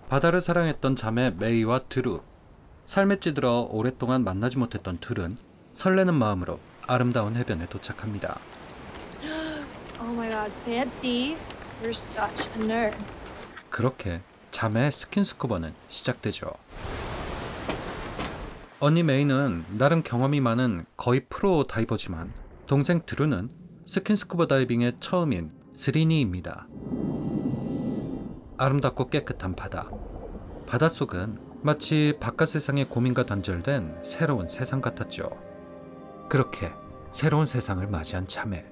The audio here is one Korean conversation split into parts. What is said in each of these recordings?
바다를 사랑했던 자매 메이와 드루. 삶에 찌들어 오랫동안 만나지 못했던 둘은 설레는 마음으로 아름다운 해변에 도착합니다. Oh my god, fancy. You're such a nerd. 그렇게 자매의 스킨스쿠버는 시작되죠. 언니 메이는 나름 경험이 많은 거의 프로 다이버지만 동생 드루는 스킨스쿠버 다이빙의 처음인 스리니입니다. 아름답고 깨끗한 바다. 바닷속은 마치 바깥 세상의 고민과 단절된 새로운 세상 같았죠. 그렇게 새로운 세상을 맞이한 자매.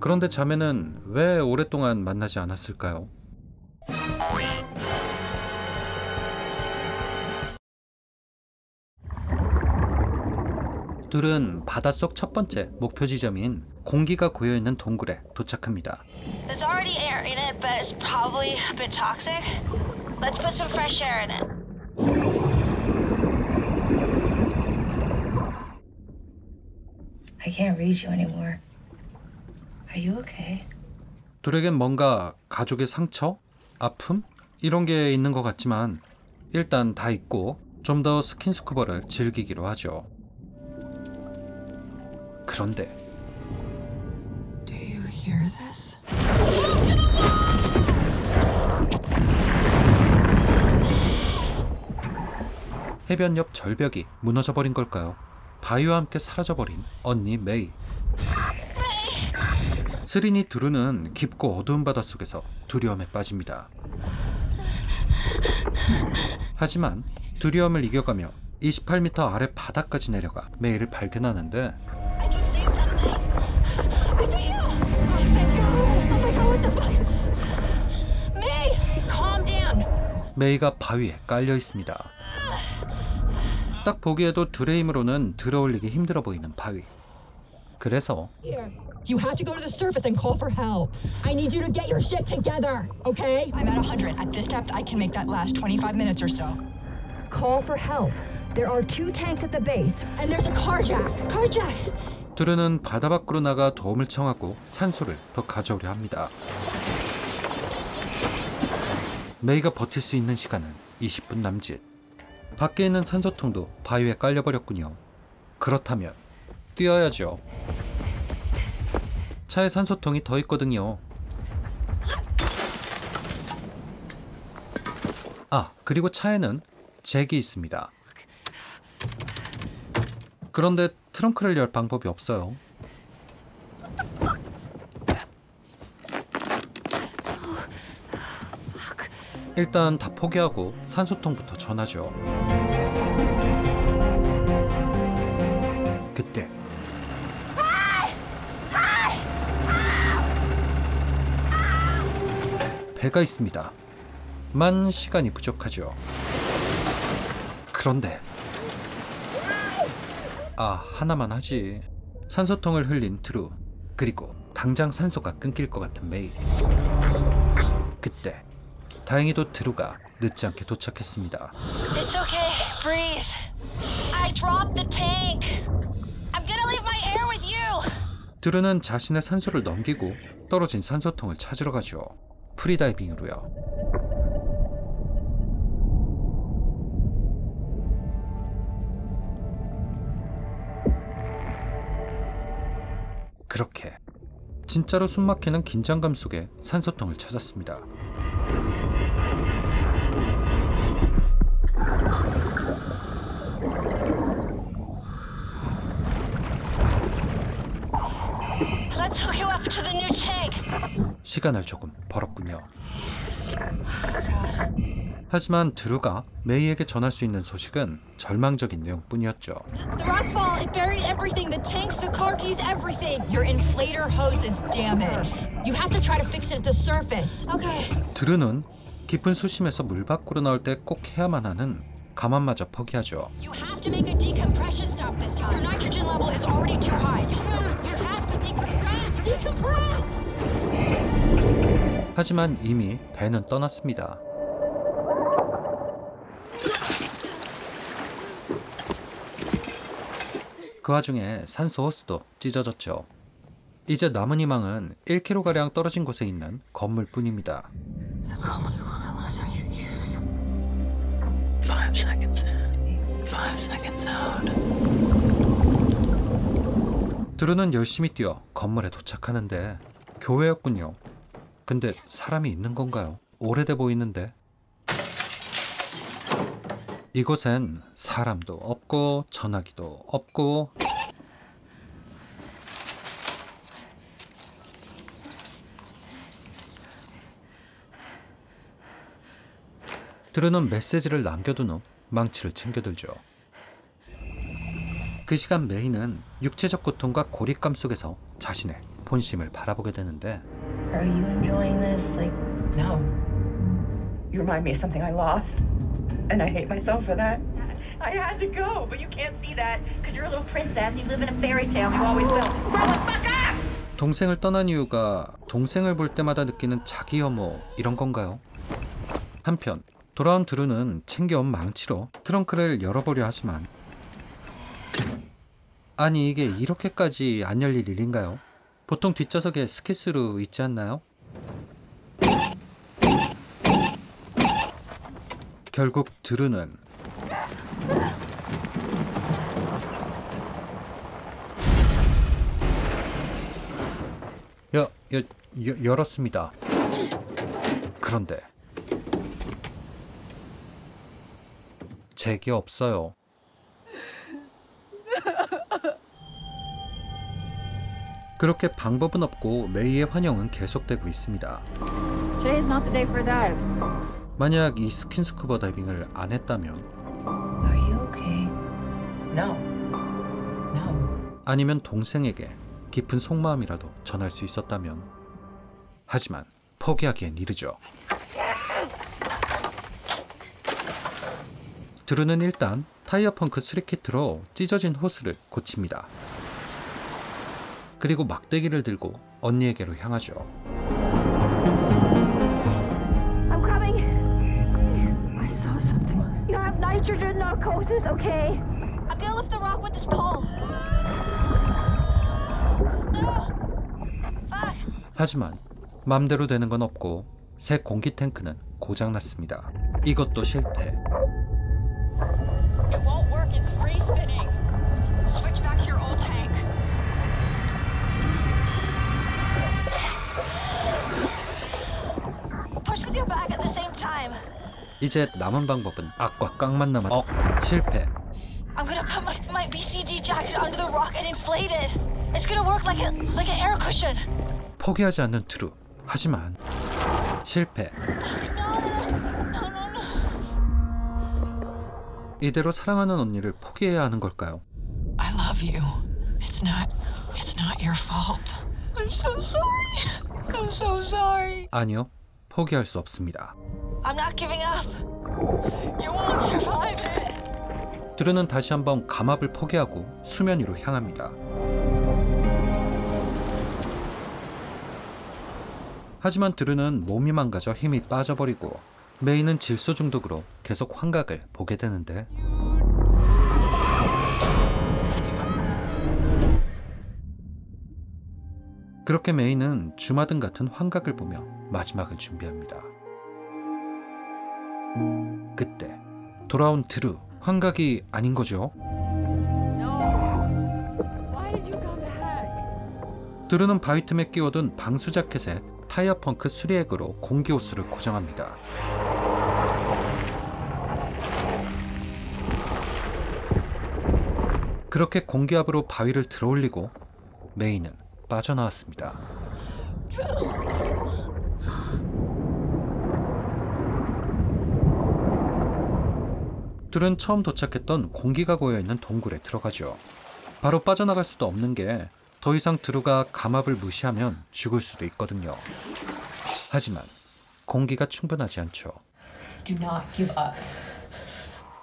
그런데 자매는 왜 오랫동안 만나지 않았을까요? 둘은 바닷속 첫 번째 목표 지점인 공기가 고여있는 동굴에 도착합니다. There's already air in it, but it's probably a bit toxic. Let's put some fresh air in it. I can't read you anymore. Are you okay? 둘에겐 뭔가 가족의 상처? 아픔? 이런 게 있는 것 같지만 일단 다 잊고 좀 더 스킨스쿠버를 즐기기로 하죠. 그런데 Do you hear this? 해변 옆 절벽이 무너져버린 걸까요? 바위와 함께 사라져버린 언니 메이. 스리니 드루는 깊고 어두운 바닷속에서 두려움에 빠집니다. 하지만 두려움을 이겨가며 28m 아래 바다까지 내려가 메이를 발견하는데 메이가 바위에 깔려 있습니다. 딱 보기에도 둘의 힘으로는 들어올리기 힘들어 보이는 바위. 그래서 You have to go to the surface and call for help. I need you to get your shit together, okay? I'm at 100. At this depth, I can make that last 25 minutes or so. Call for help. There are 2 tanks at the base, and there's a carjack. Carjack! 둘은 바다 밖으로 나가 도움을 청하고 산소를 더 가져오려 합니다. 메이가 버틸 수 있는 시간은 20분 남짓. 밖에 있는 산소통도 바위에 깔려버렸군요. 그렇다면 뛰어야죠. 차에 산소통이 더 있거든요. 아, 그리고 차에는 잭이 있습니다. 그런데 트렁크를 열 방법이 없어요. 일단 다 포기하고 산소통부터 전하죠. 그때 배가 있습니다. 만 시간이 부족하죠. 그런데 하나만 하지. 산소통을 흘린 드루, 그리고 당장 산소가 끊길 것 같은 메이. 그때 다행히도 드루가 늦지 않게 도착했습니다. It's okay. Breathe. I dropped the tank. I'm gonna leave my air with you. 드루는 자신의 산소를 넘기고 떨어진 산소통을 찾으러 가죠. 프리다이빙으로요. 그렇게 진짜로 숨막히는 긴장감 속에 산소통을 찾았습니다. Let's hook you up to the new tank. 시간을 조금 벌었군요. 하지만 드루가 메이에게 전할 수 있는 소식은 절망적인 내용뿐이었죠. The rockfall, it buried everything. The tanks, the car keys, everything. Your inflator hose is damaged. You have to try to fix it at the surface. Okay. 드루는 깊은 수심에서 물 밖으로 나올 때 꼭 해야만 하는 감압마저 포기하죠. You have to make a decompression stop this time. Your nitrogen level is already too high. You have to decompress. Decompress. 하지만 이미 배는 떠났습니다. 그 와중에 산소 호스도 찢어졌죠. 이제 남은 희망은 1km가량 떨어진 곳에 있는 건물뿐입니다. 드루는 열심히 뛰어 건물에 도착하는데 교회였군요. 근데 사람이 있는 건가요? 오래돼 보이는데. 이곳엔 사람도 없고 전화기도 없고 드루는 메시지를 남겨둔 후 망치를 챙겨들죠. 그 시간 메이는 육체적 고통과 고립감 속에서 자신의 본심을 바라보게 되는데 Are you enjoying this? Like, No. You remind me of something I lost. And I hate myself for that. I had to go, but you can't see that because you're a little princess. You live in a fairy tale. You always will. Grow the fuck up! 동생을 떠난 이유가 동생을 볼 때마다 느끼는 자기 혐오 이런 건가요? 한편 돌아온 드루는 챙겨온 망치로 트렁크를 열어보려 하지만 아니 이게 이렇게까지 안 열릴 일인가요? 보통 뒷좌석에 스키스로 있지 않나요? 결국 드루는 열었습니다. 그런데 제게 없어요. 그렇게 방법은 없고 메이의 환영은 계속되고 있습니다. Today's not the day for a dive. 만약 이 스킨스쿠버 다이빙을 안 했다면 are you okay? No. No. 아니면 동생에게 깊은 속마음이라도 전할 수 있었다면 하지만 포기하기엔 이르죠. 드루는 일단 타이어 펑크 수리키트로 찢어진 호스를 고칩니다. 그리고 막대기를 들고 언니에게로 향하죠. I'm coming. I saw something. You have nitrogen narcosis, okay? I'm gonna lift the rock with this pole. No. Fuck. 하지만 맘대로 되는 건 없고 새 공기 탱크는 고장났습니다. 이것도 실패. It won't work. It's free spinning. Switch back to your old tank. Push with your back at the same time. 이제 남은 방법은 악과 깡만 남았. 실패. I'm gonna put my BCD jacket under the rock and inflate it. It's gonna work like an air cushion. 포기하지 않는 드루. 하지만 실패. 이대로 사랑하는 언니를 포기해야 하는 걸까요? I love you. It's not your fault. I'm so sorry. I'm so sorry. 아니요, 포기할 수 없습니다. I'm not giving up. You won't survive it. 드루는 다시 한번 감압을 포기하고 수면 위로 향합니다. 하지만 드루는 몸이 망가져 힘이 빠져버리고 메이는 질소 중독으로 계속 환각을 보게 되는데 그렇게 메이는 주마등 같은 환각을 보며 마지막을 준비합니다. 그때 돌아온 드루, 환각이 아닌 거죠? Why did you come back? 드루는 바위 틈에 끼워둔 방수 자켓에 타이어 펑크 수리액으로 공기 호스를 고정합니다. 그렇게 공기압으로 바위를 들어올리고 메이는 빠져나왔습니다. 둘은 처음 도착했던 공기가 고여있는 동굴에 들어가죠. 바로 빠져나갈 수도 없는 게 더 이상 드루가 감압을 무시하면 죽을 수도 있거든요. 하지만 공기가 충분하지 않죠. Do not give up.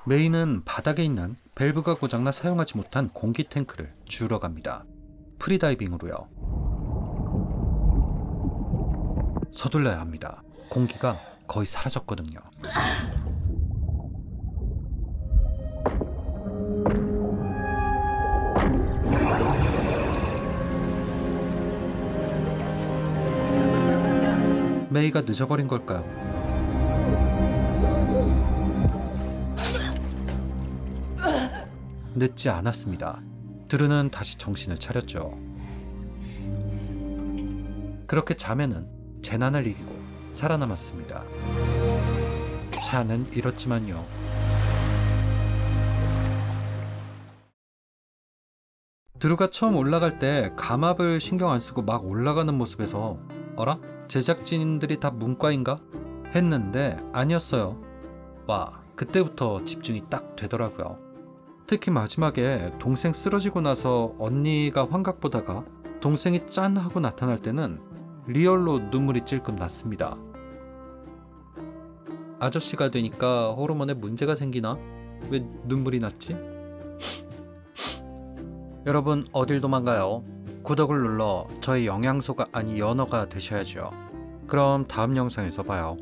메이는 바닥에 있는 밸브가 고장나 사용하지 못한 공기 탱크를 주우러 갑니다. 프리다이빙으로요. 서둘러야 합니다. 공기가 거의 사라졌거든요. 메이가 늦어버린 걸까요? 늦지 않았습니다. 드루는 다시 정신을 차렸죠. 그렇게 자매는 재난을 이기고 살아남았습니다. 차는 이렇지만요. 드루가 처음 올라갈 때 감압을 신경 안 쓰고 막 올라가는 모습에서 어라? 제작진들이 다 문과인가? 했는데 아니었어요. 와, 그때부터 집중이 딱 되더라고요. 특히 마지막에 동생 쓰러지고 나서 언니가 환각 보다가 동생이 짠 하고 나타날 때는 리얼로 눈물이 찔끔 났습니다. 아저씨가 되니까 호르몬에 문제가 생기나? 왜 눈물이 났지? 여러분 어딜 도망가요? 구독을 눌러 저희 영양소가 아니 연어가 되셔야죠. 그럼 다음 영상에서 봐요.